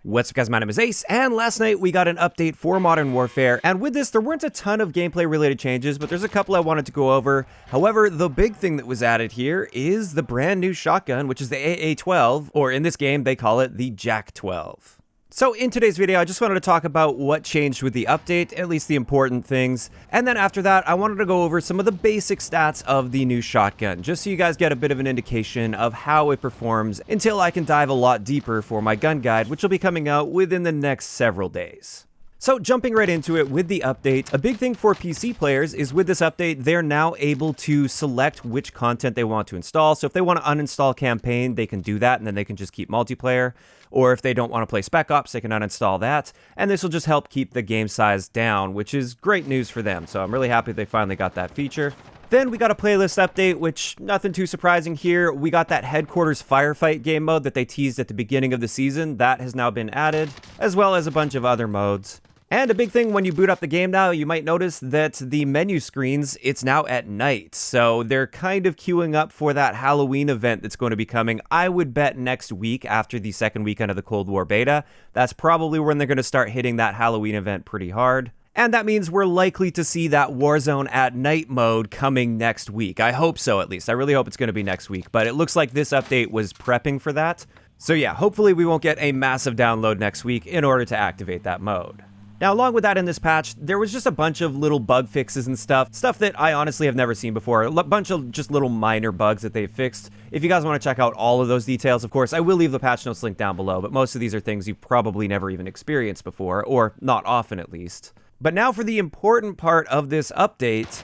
What's up guys, my name is Ace, and last night we got an update for Modern Warfare, and with this there weren't a ton of gameplay related changes, but there's a couple I wanted to go over. However, the big thing that was added here is the brand new shotgun, which is the AA-12, or in this game they call it the JAK-12. So in today's video, I just wanted to talk about what changed with the update, at least the important things, and then after that I wanted to go over some of the basic stats of the new shotgun, just so you guys get a bit of an indication of how it performs until I can dive a lot deeper for my gun guide, which will be coming out within the next several days. So jumping right into it with the update, a big thing for PC players is with this update, they're now able to select which content they want to install. So if they want to uninstall campaign, they can do that and then they can just keep multiplayer. Or if they don't want to play Spec Ops, they can uninstall that. And this will just help keep the game size down, which is great news for them. So I'm really happy they finally got that feature. Then we got a playlist update, which nothing too surprising here. We got that headquarters firefight game mode that they teased at the beginning of the season. That has now been added, as well as a bunch of other modes. And a big thing when you boot up the game now, you might notice that the menu screens, it's now at night. So they're kind of queuing up for that Halloween event that's going to be coming. I would bet next week after the second weekend of the Cold War beta. That's probably when they're going to start hitting that Halloween event pretty hard. And that means we're likely to see that Warzone at night mode coming next week. I hope so, at least. I really hope it's going to be next week. But it looks like this update was prepping for that. So yeah, hopefully we won't get a massive download next week in order to activate that mode. Now, along with that in this patch, there was just a bunch of little bug fixes and stuff that I honestly have never seen before. A bunch of just little minor bugs that they've fixed. If you guys want to check out all of those details, of course, I will leave the patch notes link down below, but most of these are things you've probably never even experienced before, or not often at least. But now for the important part of this update,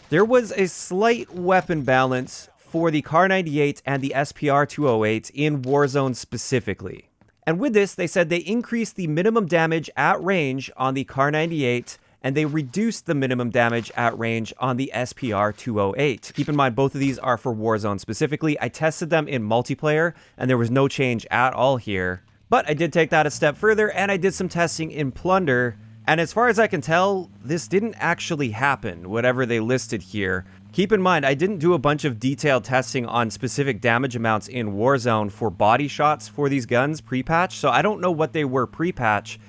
there was a slight weapon balance for the Kar98 and the SP-R 208 in Warzone specifically. And with this, they said they increased the minimum damage at range on the Kar98, and they reduced the minimum damage at range on the SP-R 208. Keep in mind, both of these are for Warzone specifically. I tested them in multiplayer, and there was no change at all here. But I did take that a step further, and I did some testing in Plunder. And as far as I can tell, this didn't actually happen, whatever they listed here. Keep in mind, I didn't do a bunch of detailed testing on specific damage amounts in Warzone for body shots for these guns pre-patch, so I don't know what they were pre-patch.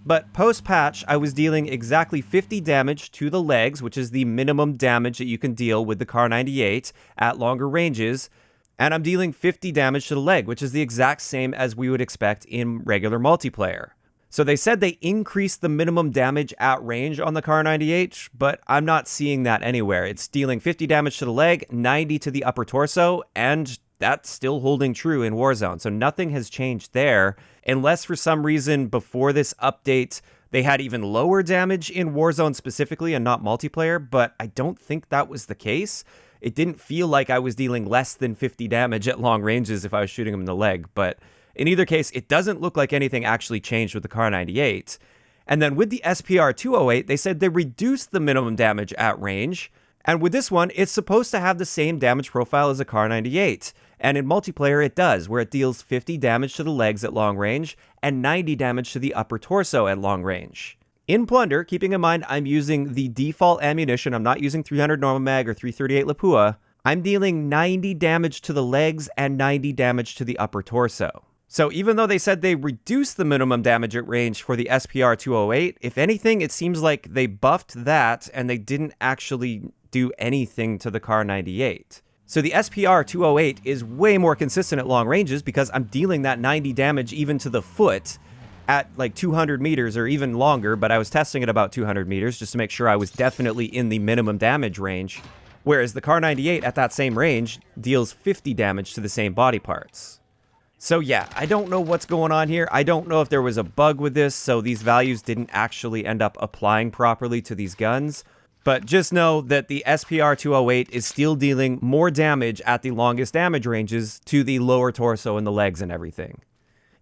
But post-patch, I was dealing exactly 50 damage to the legs, which is the minimum damage that you can deal with the Kar98 at longer ranges. And I'm dealing 50 damage to the leg, which is the exact same as we would expect in regular multiplayer. So they said they increased the minimum damage at range on the Kar98, but I'm not seeing that anywhere. It's dealing 50 damage to the leg, 90 to the upper torso, and that's still holding true in Warzone. So nothing has changed there, unless for some reason before this update they had even lower damage in Warzone specifically and not multiplayer, but I don't think that was the case. It didn't feel like I was dealing less than 50 damage at long ranges if I was shooting them in the leg, but in either case, it doesn't look like anything actually changed with the Kar98. And then with the SP-R 208, they said they reduced the minimum damage at range. And with this one, it's supposed to have the same damage profile as a Kar98. And in multiplayer, it does, where it deals 50 damage to the legs at long range and 90 damage to the upper torso at long range. In Plunder, keeping in mind I'm using the default ammunition, I'm not using 300 normal mag or 338 Lapua, I'm dealing 90 damage to the legs and 90 damage to the upper torso. So even though they said they reduced the minimum damage at range for the SP-R 208, if anything, it seems like they buffed that and they didn't actually do anything to the Kar98. So the SP-R 208 is way more consistent at long ranges because I'm dealing that 90 damage even to the foot at like 200 meters or even longer, but I was testing at about 200 meters just to make sure I was definitely in the minimum damage range. Whereas the Kar98 at that same range deals 50 damage to the same body parts. So yeah, I don't know what's going on here. I don't know if there was a bug with this, so these values didn't actually end up applying properly to these guns. But just know that the SP-R 208 is still dealing more damage at the longest damage ranges to the lower torso and the legs and everything.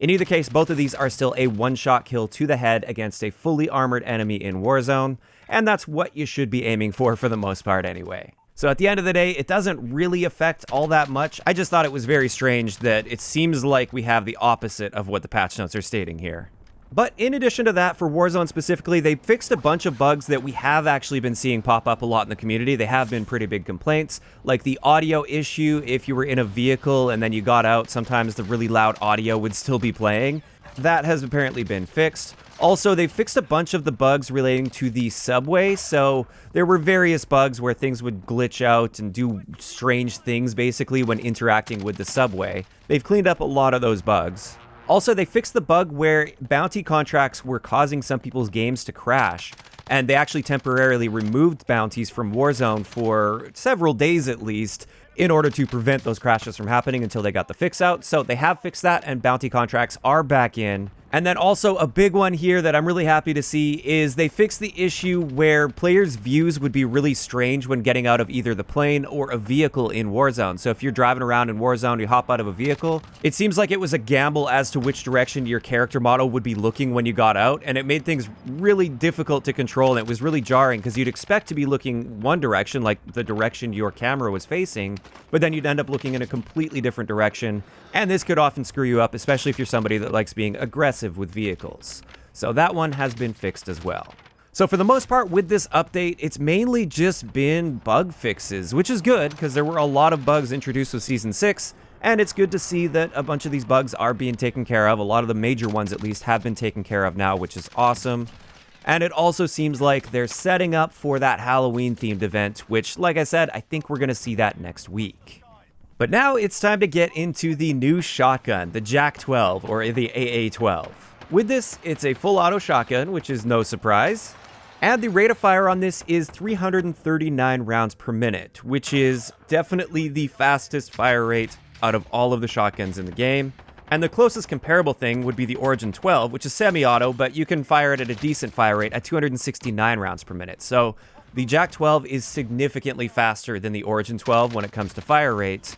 In either case, both of these are still a one-shot kill to the head against a fully armored enemy in Warzone, and that's what you should be aiming for the most part anyway. So at the end of the day, it doesn't really affect all that much. I just thought it was very strange that it seems like we have the opposite of what the patch notes are stating here. But in addition to that, for Warzone specifically, they fixed a bunch of bugs that we have actually been seeing pop up a lot in the community. They have been pretty big complaints, like the audio issue. If you were in a vehicle and then you got out, sometimes the really loud audio would still be playing. that has apparently been fixed. Also, they fixed a bunch of the bugs relating to the subway, so there were various bugs where things would glitch out and do strange things, basically, when interacting with the subway. They've cleaned up a lot of those bugs. Also, they fixed the bug where bounty contracts were causing some people's games to crash, and they actually temporarily removed bounties from Warzone for several days at least, in order to prevent those crashes from happening until they got the fix out. So they have fixed that, and bounty contracts are back in. And then also a big one here that I'm really happy to see is they fixed the issue where players' views would be really strange when getting out of either the plane or a vehicle in Warzone. So if you're driving around in Warzone, you hop out of a vehicle, it seems like it was a gamble as to which direction your character model would be looking when you got out, and it made things really difficult to control, and it was really jarring because you'd expect to be looking one direction, like the direction your camera was facing, but then you'd end up looking in a completely different direction, and this could often screw you up, especially if you're somebody that likes being aggressive with vehicles. So that one has been fixed as well. So for the most part with this update, it's mainly just been bug fixes, which is good because there were a lot of bugs introduced with Season 6, and it's good to see that a bunch of these bugs are being taken care of. A lot of the major ones at least have been taken care of now, which is awesome. And it also seems like they're setting up for that Halloween-themed event, which, like I said, I think we're going to see that next week. But now it's time to get into the new shotgun, the JAK-12, or the AA-12. With this, it's a full auto shotgun, which is no surprise. And the rate of fire on this is 339 rounds per minute, which is definitely the fastest fire rate out of all of the shotguns in the game. And the closest comparable thing would be the Origin 12, which is semi-auto, but you can fire it at a decent fire rate at 269 rounds per minute. So the JAK-12 is significantly faster than the Origin 12 when it comes to fire rates.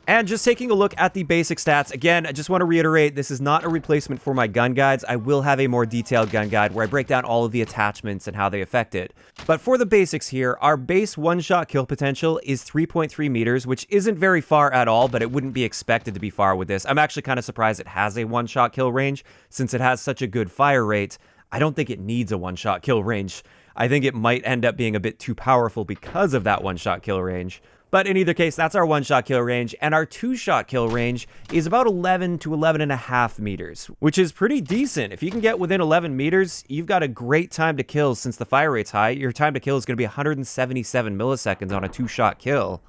And just taking a look at the basic stats, again, I just want to reiterate, this is not a replacement for my gun guides. I will have a more detailed gun guide where I break down all of the attachments and how they affect it. But for the basics here, our base one-shot kill potential is 3.3 meters, which isn't very far at all, but it wouldn't be expected to be far with this. I'm actually kind of surprised it has a one-shot kill range, since it has such a good fire rate. I don't think it needs a one-shot kill range. I think it might end up being a bit too powerful because of that one-shot kill range. But in either case, that's our one-shot kill range, and our two-shot kill range is about 11 to 11.5 meters, which is pretty decent. If you can get within 11 meters, you've got a great time to kill since the fire rate's high. Your time to kill is going to be 177 milliseconds on a two-shot kill,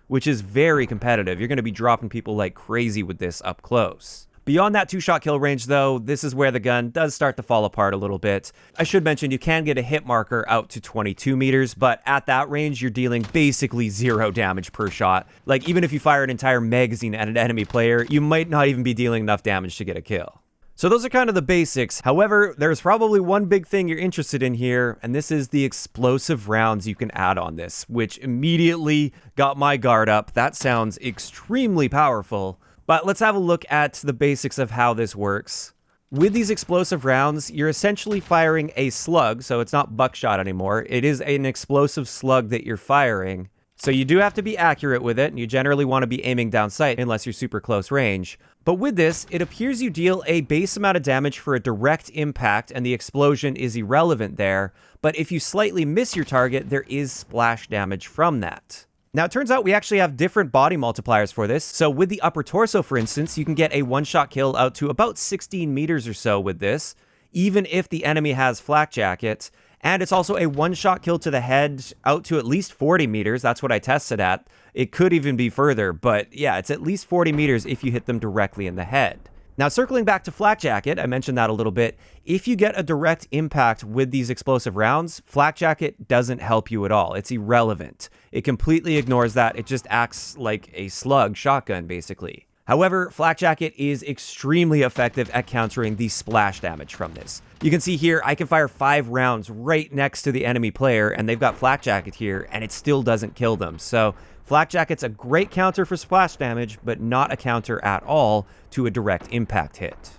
which is very competitive. You're going to be dropping people like crazy with this up close. Beyond that two-shot kill range, though, this is where the gun does start to fall apart a little bit. I should mention you can get a hit marker out to 22 meters, but at that range, you're dealing basically 0 damage per shot. Like, even if you fire an entire magazine at an enemy player, you might not even be dealing enough damage to get a kill. So those are kind of the basics. However, there's probably one big thing you're interested in here, and this is the explosive rounds you can add on this, which immediately got my guard up. That sounds extremely powerful. But let's have a look at the basics of how this works. With these explosive rounds, you're essentially firing a slug, so it's not buckshot anymore. It is an explosive slug that you're firing. So you do have to be accurate with it, and you generally want to be aiming down sight unless you're super close range. But with this, it appears you deal a base amount of damage for a direct impact, and the explosion is irrelevant there. But if you slightly miss your target, there is splash damage from that. Now, it turns out we actually have different body multipliers for this. So with the upper torso, for instance, you can get a one-shot kill out to about 16 meters or so with this, even if the enemy has flak jacket. And it's also a one-shot kill to the head out to at least 40 meters. That's what I tested at. It could even be further, but yeah, it's at least 40 meters if you hit them directly in the head. Now, circling back to flak jacket, I mentioned that a little bit. If you get a direct impact with these explosive rounds, flak jacket doesn't help you at all. It's irrelevant. It completely ignores that. It just acts like a slug shotgun, basically. However, flak jacket is extremely effective at countering the splash damage from this. You can see here, I can fire 5 rounds right next to the enemy player, and they've got flak jacket here, and it still doesn't kill them. So flak jacket's a great counter for splash damage, but not a counter at all to a direct impact hit.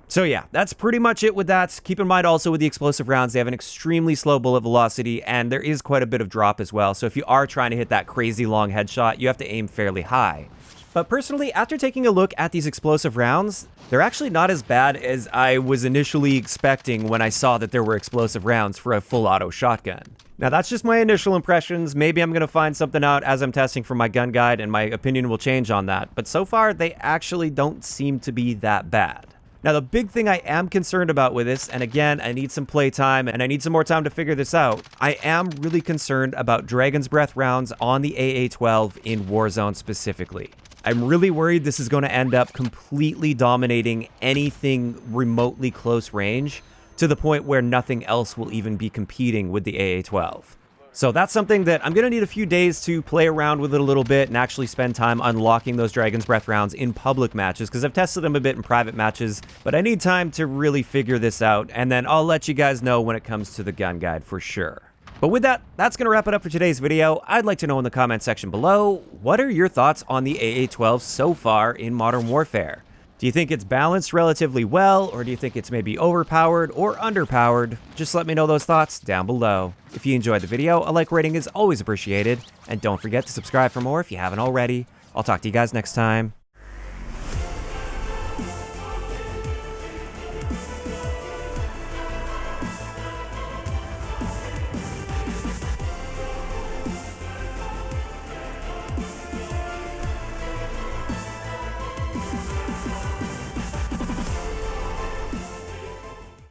So yeah, that's pretty much it with that. Keep in mind also with the explosive rounds, they have an extremely slow bullet velocity, and there is quite a bit of drop as well. So if you are trying to hit that crazy long headshot, you have to aim fairly high. But personally, after taking a look at these explosive rounds, they're actually not as bad as I was initially expecting when I saw that there were explosive rounds for a full auto shotgun. Now, that's just my initial impressions. Maybe I'm going to find something out as I'm testing for my gun guide, and my opinion will change on that. But so far, they actually don't seem to be that bad. Now, the big thing I am concerned about with this, and again, I need some playtime and I need some more time to figure this out, I am really concerned about Dragon's Breath rounds on the AA-12 in Warzone specifically. I'm really worried this is going to end up completely dominating anything remotely close range to the point where nothing else will even be competing with the AA-12. So that's something that I'm going to need a few days to play around with it a little bit and actually spend time unlocking those Dragon's Breath rounds in public matches, because I've tested them a bit in private matches, but I need time to really figure this out, and then I'll let you guys know when it comes to the gun guide for sure. But with that, that's going to wrap it up for today's video. I'd like to know in the comment section below, what are your thoughts on the AA-12 so far in Modern Warfare? Do you think it's balanced relatively well, or do you think it's maybe overpowered or underpowered? Just let me know those thoughts down below. If you enjoyed the video, a like rating is always appreciated, and don't forget to subscribe for more if you haven't already. I'll talk to you guys next time.